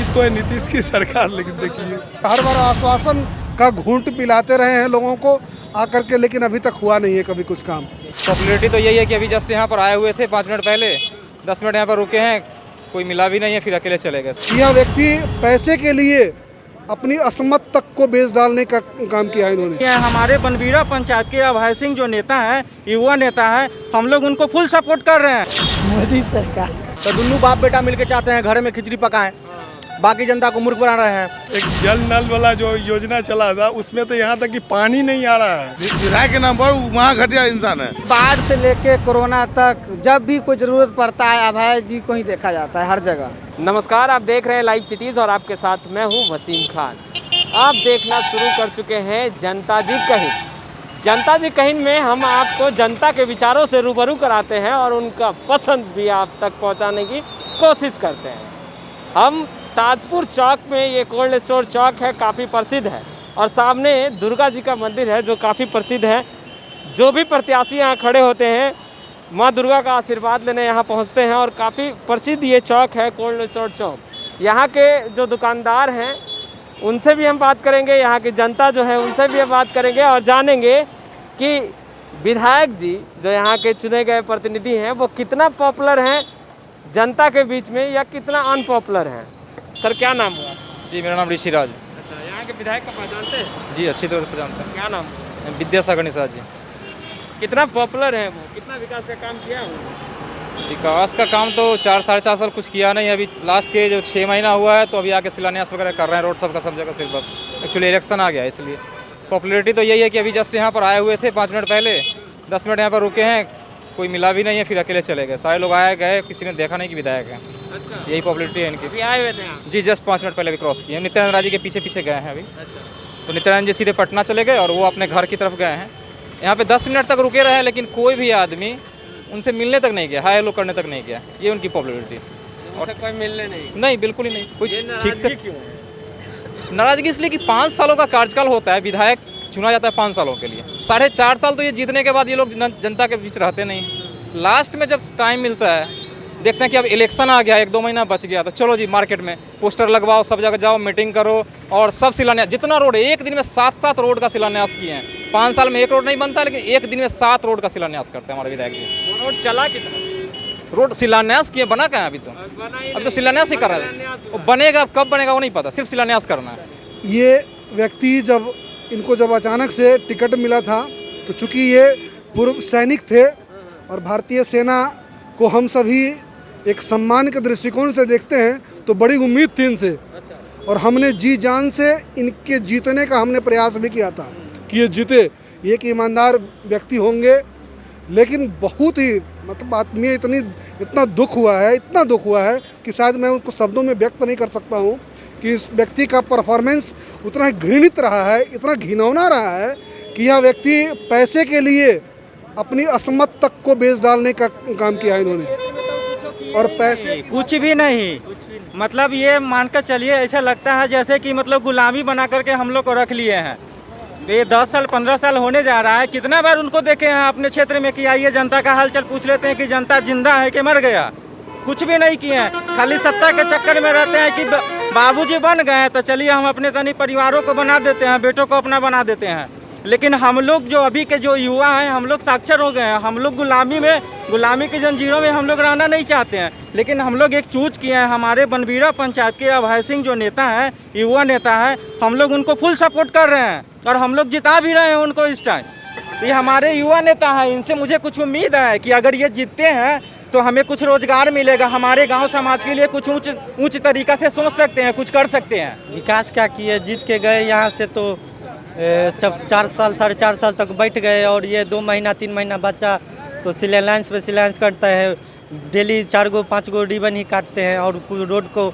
तो है नीतीश की सरकार, लेकिन देखिए हर बार आश्वासन का घूंट पिलाते रहे हैं लोगों को आकर के, लेकिन अभी तक हुआ नहीं है कभी कुछ काम। पॉपुलैरिटी तो यही है कि अभी जस्ट यहाँ पर आए हुए थे 5 मिनट पहले, 10 मिनट यहाँ पर रुके हैं, कोई मिला भी नहीं है, फिर अकेले चले गए। यह व्यक्ति पैसे के लिए अपनी असमत तक को बेच डालने का काम किया है इन्होंने। हमारे बनबीरा पंचायत के अभय सिंह जो नेता है, युवा नेता है, हम लोग उनको फुल सपोर्ट कर रहे हैं। मोदी सरकार तो दोनों बाप बेटा मिलके चाहते हैं घर में खिचड़ी पकाएं, बाकी जनता को मूर्ख बना रहे हैं। एक जल नल वाला जो योजना चला था उसमें तो यहाँ तक कि पानी नहीं आ रहा है। विधायक के नाम पर वहाँ घटिया इंसान है। बाढ़ से लेके कोरोना तक जब भी कोई जरूरत पड़ता है अभय जी को ही देखा जाता है हर जगह। नमस्कार, आप देख रहे हैं लाइव सिटीज़ और आपके साथ मैं हूं वसीम खान। आप देखना शुरू कर चुके हैं जनता जी कहीं। जनता जी कहीं में हम आपको जनता के विचारों से रूबरू कराते हैं और उनका पसंद भी आप तक पहुंचाने की कोशिश करते हैं। हम ताजपुर चौक में, ये कोल्ड स्टोर चौक है, काफ़ी प्रसिद्ध है, और सामने दुर्गा जी का मंदिर है जो काफ़ी प्रसिद्ध है। जो भी प्रत्याशी यहाँ खड़े होते हैं माँ दुर्गा का आशीर्वाद लेने यहाँ पहुँचते हैं, और काफ़ी प्रसिद्ध ये चौक है कोल्ड स्टोर चौक। यहाँ के जो दुकानदार हैं उनसे भी हम बात करेंगे, यहाँ की जनता जो है उनसे भी हम बात करेंगे और जानेंगे कि विधायक जी जो यहाँ के चुने गए प्रतिनिधि हैं वो कितना पॉपुलर हैं जनता के बीच में या कितना अनपॉपुलर हैं। सर क्या नाम हुआ? जी मेरा नाम ऋषिराज। अच्छा, यहाँ के विधायक का पहचानते हैं? जी अच्छी तरह से जानते हैं। क्या नाम? विद्यासागर निषाद जी। कितना पॉपुलर है वो, कितना विकास का काम किया उन्होंने? विकास का काम तो 4-4.5 साल कुछ किया नहीं, अभी लास्ट के जो 6 महीना हुआ है तो अभी आके शिलान्यास वगैरह कर रहे हैं, रोड सब का सब जगह सिर्फ बस। एक्चुअली इलेक्शन आ गया इसलिए पॉपुलैरिटी तो यही है कि अभी जस्ट यहाँ पर आए हुए थे 5 मिनट पहले, 10 मिनट यहाँ पर रुके हैं, कोई मिला भी नहीं है, फिर अकेले चले गए। सारे लोग आए गए, किसी ने देखा नहीं कि विधायक है। अच्छा, यही पॉपुलैरिटी है इनकी। अभी आए हुए थे यहाँ? जी जस्ट 5 मिनट पहले भी क्रॉस किए। नित्यानंद राय जी के पीछे पीछे गए हैं अभी। अच्छा, तो नित्यानंद जी सीधे पटना चले गए और वो अपने घर की तरफ गए हैं। यहाँ पे 10 मिनट तक रुके रहे, लेकिन कोई भी आदमी उनसे मिलने तक नहीं गया, हाय हेलो करने तक नहीं गया। ये उनकी पॉपुलैरिटी। और कोई मिलने नहीं? नहीं, बिल्कुल ही नहीं। कोई ठीक से क्यों है? नाराजगी इसलिए कि 5 सालों का कार्यकाल होता है, विधायक चुना जाता है 5 सालों के लिए। 4.5 साल तो ये जीतने के बाद ये लोग जनता के बीच रहते नहीं। लास्ट में जब टाइम मिलता है, देखते हैं कि अब इलेक्शन आ गया, 1-2 महीना बच गया, तो चलो जी मार्केट में पोस्टर लगवाओ, सब जगह जाओ, मीटिंग करो और सब शिलान्यास। जितना रोड है एक दिन में 7-7 रोड का शिलान्यास किए हैं। 5 साल में 1 रोड नहीं बनता, लेकिन एक दिन में 7 रोड का शिलान्यास करते हैं हमारे विधायक जी। वो रोड चला कितना? रोड शिलान्यास किए, बना क्या है अभी तो? अब तो शिलान्यास ही कर रहे हैं। वो बनेगा कब बनेगा वो नहीं पता, सिर्फ शिलान्यास करना है। ये व्यक्ति जब अचानक से टिकट मिला था, तो चूँकि ये पूर्व सैनिक थे और भारतीय सेना को हम सभी एक सम्मान के दृष्टिकोण से देखते हैं, तो बड़ी उम्मीद थी इनसे। और हमने जी जान से इनके जीतने का हमने प्रयास भी किया था कि ये जीते, ये कि ईमानदार व्यक्ति होंगे। लेकिन बहुत ही मतलब आत्मीय इतना दुख हुआ है कि शायद मैं उसको शब्दों में व्यक्त नहीं कर सकता हूँ कि इस व्यक्ति का परफॉर्मेंस उतना घृणित रहा है, इतना घिनौना रहा है कि यह व्यक्ति पैसे के लिए अपनी असमत तक को बेच डालने का काम किया है इन्होंने। और पैसे कुछ भी नहीं, मतलब ये मानकर चलिए ऐसा लगता है जैसे कि मतलब गुलामी बना करके हम लोग को रख लिए हैं। तो ये 10 साल 15 साल होने जा रहा है। कितना बार उनको देखे हैं अपने क्षेत्र में कि आइए जनता का हालचाल पूछ लेते हैं कि जनता जिंदा है कि मर गया। कुछ भी नहीं किए हैं, खाली सत्ता के चक्कर में रहते हैं कि बाबूजी बन गए हैं तो चलिए हम अपने तनी परिवारों को बना देते हैं, बेटों को अपना बना देते हैं। लेकिन हम लोग जो अभी के जो युवा हैं, हम लोग साक्षर हो गए हैं। हम लोग गुलामी की जंजीरों में हम लोग रहना नहीं चाहते हैं। लेकिन हम लोग एक चूज किए हैं, हमारे बनबीरा पंचायत के अभय सिंह जो नेता हैं, युवा नेता है, हम लोग उनको फुल सपोर्ट कर रहे हैं और हम लोग जिता भी रहे हैं उनको इस टाइम। ये हमारे युवा नेता हैं, इनसे मुझे कुछ उम्मीद है कि अगर ये जीतते हैं तो हमें कुछ रोजगार मिलेगा, हमारे गांव समाज के लिए कुछ ऊंच तरीका से सोच सकते हैं, कुछ कर सकते हैं। विकास क्या किए, जीत के गए यहाँ से तो 4 साल 4.5 साल तक बैठ गए और ये 2 महीना 3 महीना बचा तो शिलान्यास पे शिलान्यास करता है। डेली 4-5 गो रिबन ही काटते हैं और रोड को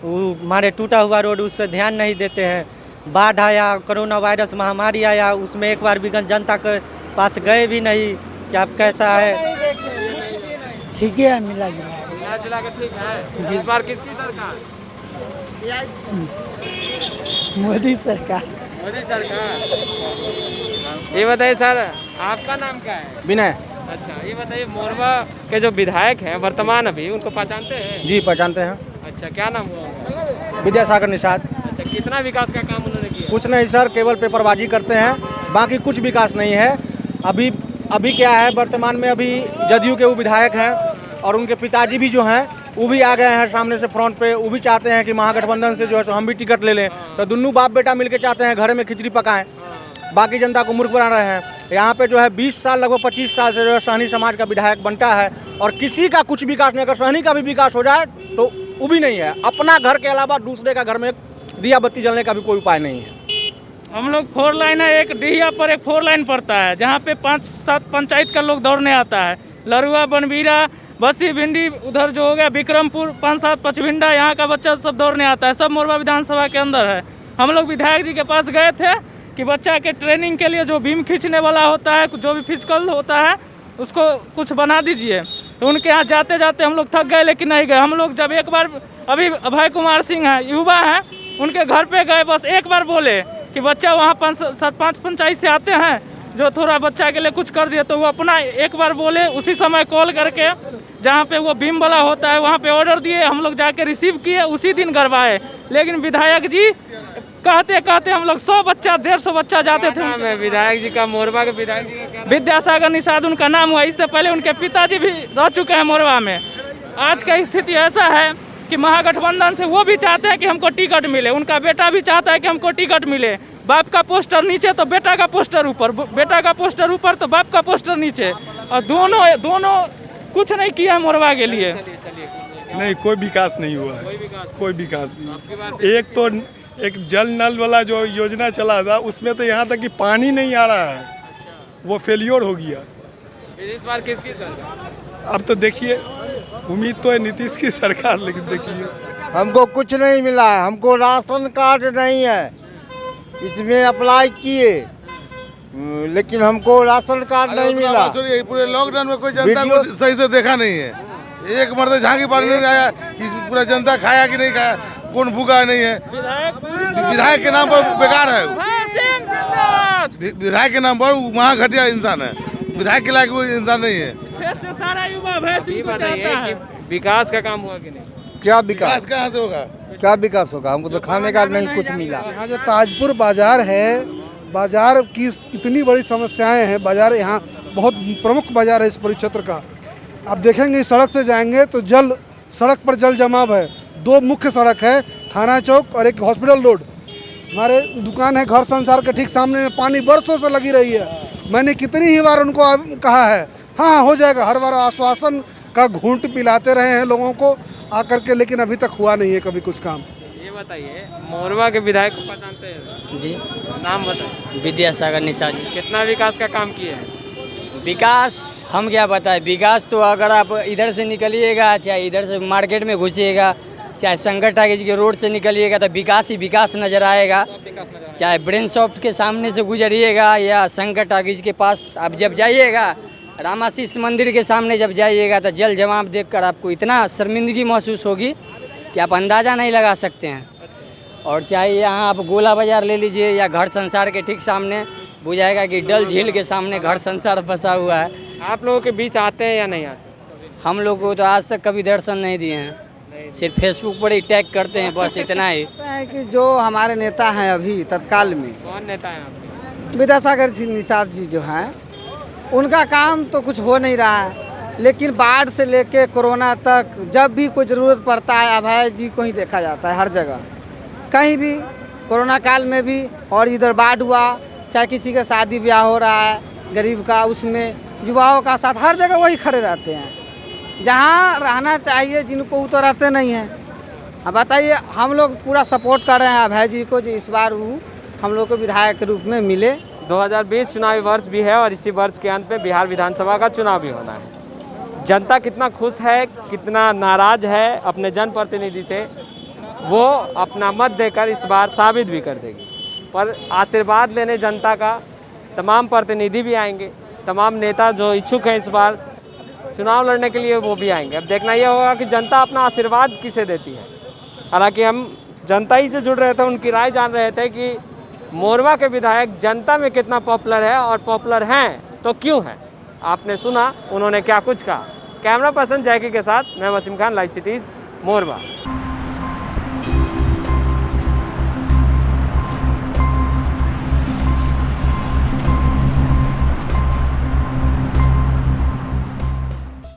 हमारे टूटा हुआ रोड उस पर ध्यान नहीं देते हैं। बाढ़ आया, कोरोना वायरस महामारी आया, उसमें एक बार भी जनता के पास गए भी नहीं कि आप कैसा है। ठीक है, मिला जुला के ठीक है। इस बार किसकी सरकार? मोदी सरकार। मोदी सरकार। ये बताइए सर, आपका नाम क्या है? विनय। अच्छा, ये बताइए मोरवा के जो विधायक हैं वर्तमान अभी, उनको पहचानते हैं? जी पहचानते हैं। अच्छा, क्या नाम हुआ उनका? विद्यासागर निषाद। अच्छा, कितना विकास का काम उन्होंने किया? कुछ नहीं सर, केवल पेपरबाजी करते हैं, बाकी कुछ विकास नहीं है। अभी क्या है, वर्तमान में अभी जदयू के वो विधायक हैं और उनके पिताजी भी जो हैं वो भी आ गए हैं सामने से फ्रंट पे। वो भी चाहते हैं कि महागठबंधन से जो है सो हम भी टिकट ले लें, तो दोनों बाप बेटा मिलकर चाहते हैं घर में खिचड़ी पकाएं, बाकी जनता को मूर्ख बना रहे हैं। यहाँ पे जो है 20 साल लगभग 25 साल से जो है सहनी समाज का विधायक बनता है और किसी का कुछ विकास नहीं। अगर सहनी का भी विकास हो जाए तो वो भी नहीं है। अपना घर के अलावा दूसरे का घर में दिया बत्ती जलने का भी कोई उपाय नहीं है। हम लोग 4 लाइन है, एक डिहिया पर एक 4 लाइन पड़ता है, जहाँ पे 5-7 पंचायत का लोग दौड़ने आता है। लरुआ, बनबीरा, बसी, भिंडी, उधर जो हो गया विक्रमपुर, 5-7 पचभिंडा, यहाँ का बच्चा सब दौड़ने आता है। सब मोरबा विधानसभा के अंदर है। हम लोग विधायक जी के पास गए थे कि बच्चा के ट्रेनिंग के लिए जो बीम खींचने वाला होता है, जो भी फिजिकल होता है, उसको कुछ बना दीजिए। तो उनके यहाँ जाते जाते हम लोग थक गए, लेकिन नहीं गए। हम लोग जब एक बार, अभी अभय कुमार सिंह है, युवा हैं, उनके घर पे गए, बस एक बार बोले कि बच्चा वहाँ 5 पंचायत से आते हैं जो थोड़ा बच्चा के लिए कुछ कर दिए, तो वो अपना एक बार बोले, उसी समय कॉल करके जहाँ पे वो बीम वाला होता है वहाँ पे ऑर्डर दिए। हम लोग जाके रिसीव किए, उसी दिन गड़वाए। लेकिन विधायक जी कहते कहते हम लोग 100 बच्चा 150 बच्चा जाते थे। विधायक जी का, मोरबा के विधायक जी का क्या नाम? विद्यासागर निषाद उनका नाम हुआ। इससे पहले उनके पिताजी भी रह चुके हैं मोरबा में। आज का स्थिति ऐसा है कि महागठबंधन से वो भी चाहते हैं कि हमको टिकट मिले, उनका बेटा भी चाहता है कि हमको टिकट मिले। बाप का पोस्टर नीचे तो बेटा का पोस्टर ऊपर, बेटा का पोस्टर ऊपर तो बाप का पोस्टर नीचे, और दोनों कुछ नहीं किया है मोरबा के लिए। नहीं, कोई विकास नहीं हुआ है, कोई विकास नहीं। एक तो एक जल नल वाला जो योजना चला था उसमें तो यहाँ तक कि पानी नहीं आ रहा है, वो फेलियर हो गया। इस बार किसकी सरकार? अब तो देखिए, उम्मीद तो है नीतीश की सरकार, लेकिन देखिए हमको कुछ नहीं मिला है। हमको राशन कार्ड नहीं है, इसमें अप्लाई किए लेकिन हमको राशन कार्ड नहीं मिला। पूरे लॉकडाउन में कोई जनता को सही से देखा नहीं है। एक मर्द झांकी पानी नहीं आया कि पूरा जनता खाया कि नहीं खाया, कौन भूखा नहीं है। विधायक के नाम पर बेकार है, विधायक के नाम पर वहाँ घटिया इंसान है, विधायक के लायक वो इंसान नहीं है। सारा युवा भैंस को चाहता है। विकास का काम हुआ कि नहीं? क्या विकास कहाँ से होगा? क्या विकास होगा? हमको तो खाने का नहीं कुछ मिला। यहाँ जो ताजपुर बाजार है, बाजार की इतनी बड़ी समस्याएं हैं। बाजार यहाँ बहुत प्रमुख बाजार है इस परिक्षेत्र का। आप देखेंगे इस सड़क से जाएंगे तो सड़क पर जल जमाव है। 2 मुख्य सड़क है, थाना चौक और एक हॉस्पिटल रोड। हमारे दुकान है घर संसार के ठीक सामने में, पानी बरसों से लगी रही है। मैंने कितनी ही बार उनको कहा है हाँ हो जाएगा, हर बार आश्वासन का घूंट पिलाते रहे हैं लोगों को आकर के, लेकिन अभी तक हुआ नहीं है कभी कुछ काम। ये बताइए, मोरबा के विधायक को पहचानते हैं जी, नाम बताइए। विद्यासागर निषाद जी। कितना विकास का काम किए हैं? विकास हम क्या बताएं, विकास तो अगर आप इधर से निकलिएगा, चाहे इधर से मार्केट में घुसिएगा, चाहे शंकर टाकीज के रोड से निकलिएगा, तो विकास ही विकास नज़र आएगा। चाहे ब्रेन सॉफ्ट के सामने से गुजरिएगा या शंकर टाकीज के पास आप जब जाइएगा, रामाशीष मंदिर के सामने जब जाइएगा, तो जल जमाव देखकर आपको इतना शर्मिंदगी महसूस होगी कि आप अंदाज़ा नहीं लगा सकते हैं। और चाहे यहाँ आप गोला बाज़ार ले लीजिए या घर संसार के ठीक सामने, बुझाएगा कि डल झील के सामने घर संसार फंसा हुआ है। आप लोगों के बीच आते हैं या नहीं आते? हम लोग को तो आज तक कभी दर्शन नहीं दिए हैं, सिर्फ फेसबुक पर ही टैग करते हैं, बस इतना ही। है कि जो हमारे नेता हैं अभी तत्काल में, कौन नेता है आपके? विद्यासागर जी निषाद जी जो हैं, उनका काम तो कुछ हो नहीं रहा है। लेकिन बाढ़ से लेके कोरोना तक जब भी कोई ज़रूरत पड़ता है अभय जी को ही देखा जाता है हर जगह, कहीं भी। कोरोना काल में भी, और इधर बाढ़ हुआ, चाहे किसी का शादी ब्याह हो रहा है गरीब का, उसमें युवाओं का साथ हर जगह वही खड़े रहते हैं। जहाँ रहना चाहिए जिनको, वो तो रहते नहीं हैं। अब बताइए, हम लोग पूरा सपोर्ट कर रहे हैं अभय जी को, जो इस बार वो हम लोग को विधायक के रूप में मिले। 2020 चुनावी वर्ष भी है और इसी वर्ष के अंत में बिहार विधानसभा का चुनाव भी होना है। जनता कितना खुश है, कितना नाराज है अपने जनप्रतिनिधि से, वो अपना मत देकर इस बार साबित भी कर देगी। पर आशीर्वाद लेने जनता का तमाम प्रतिनिधि भी आएंगे, तमाम नेता जो इच्छुक हैं इस बार चुनाव लड़ने के लिए वो भी आएंगे। अब देखना यह होगा कि जनता अपना आशीर्वाद किसे देती है। हालांकि हम जनता ही से जुड़ रहे थे, उनकी राय जान रहे थे कि मोरबा के विधायक जनता में कितना पॉपुलर है, और पॉपुलर हैं तो क्यों हैं। आपने सुना उन्होंने क्या कुछ कहा। कैमरा पर्सन जैकी के साथ मैं वसीम खान, लाइव सिटीज़, मोरबा।